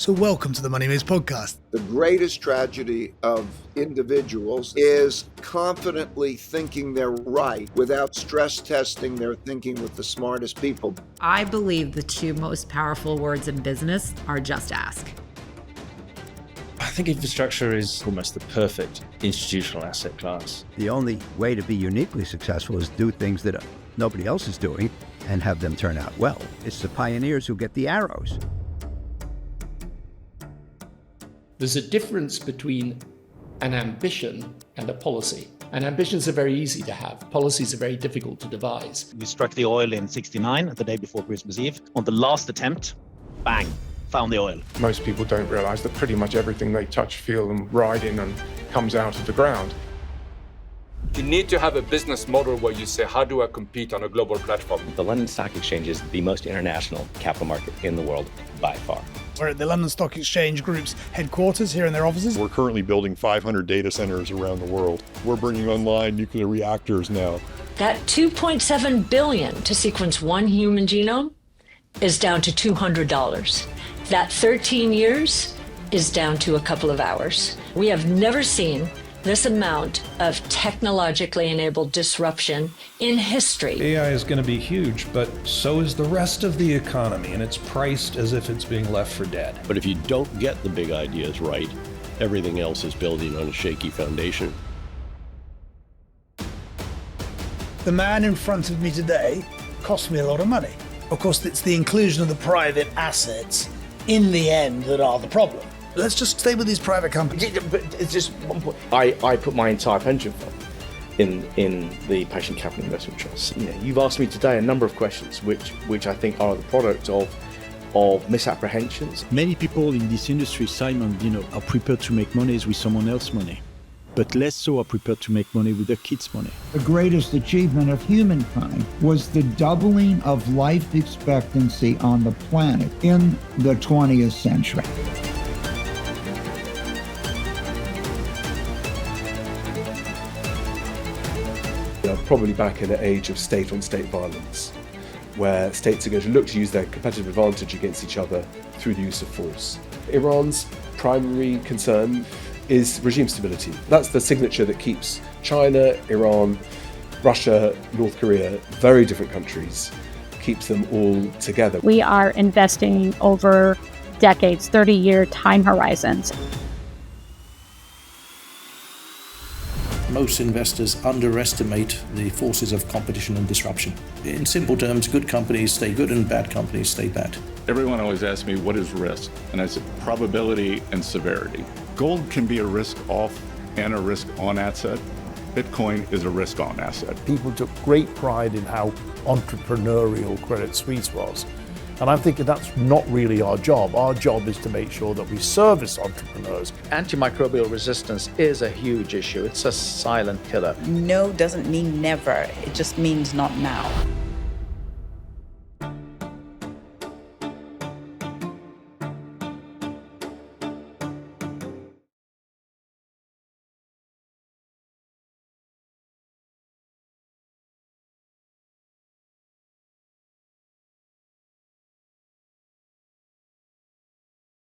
So welcome to the Money Maze podcast. The greatest tragedy of individuals is confidently thinking they're right without stress testing their thinking with the smartest people. I believe the two most powerful words in business are just ask. I think infrastructure is almost the perfect institutional asset class. The only way to be uniquely successful is do things that nobody else is doing and have them turn out well. It's the pioneers who get the arrows. There's a difference between an ambition and a policy. And ambitions are very easy to have. Policies are very difficult to devise. We struck the oil in '69, the day before Christmas Eve. On the last attempt, bang, found the oil. Most people don't realize that pretty much everything they touch, feel, and ride in and comes out of the ground. You need to have a business model where you say, how do I compete on a global platform? The London Stock Exchange is the most international capital market in the world by far. We're at the London Stock Exchange Group's headquarters here in their offices. We're currently building 500 data centers around the world. We're bringing online nuclear reactors now. That $2.7 billion to sequence one human genome is down to $200. That 13 years is down to a couple of hours. We have never seen this amount of technologically enabled disruption in history. AI is going to be huge, but so is the rest of the economy, and it's priced as if it's being left for dead. But if you don't get the big ideas right, everything else is building on a shaky foundation. The man in front of me today cost me a lot of money. Of course, it's the inclusion of the private assets in the end that are the problem. Let's just stay with these private companies. But it's just one point. I put my entire pension fund in the Passion Capital Investment Trust. You know, you've asked me today a number of questions which I think are the product of misapprehensions. Many people in this industry, Simon, are prepared to make money with someone else's money, but less so are prepared to make money with their kids' money. The greatest achievement of humankind was the doubling of life expectancy on the planet in the 20th century. Probably back in an age of state-on-state violence, where states are going to look to use their competitive advantage against each other through the use of force. Iran's primary concern is regime stability. That's the signature that keeps China, Iran, Russia, North Korea, very different countries, keeps them all together. We are investing over decades, 30-year time horizons. Most investors underestimate the forces of competition and disruption. In simple terms, good companies stay good and bad companies stay bad. Everyone always asks me, what is risk? And I said, probability and severity. Gold can be a risk off and a risk on asset. Bitcoin is a risk on asset. People took great pride in how entrepreneurial Credit Suisse was. And I'm thinking that's not really our job. Our job is to make sure that we service entrepreneurs. Antimicrobial resistance is a huge issue. It's a silent killer. No doesn't mean never. It just means not now.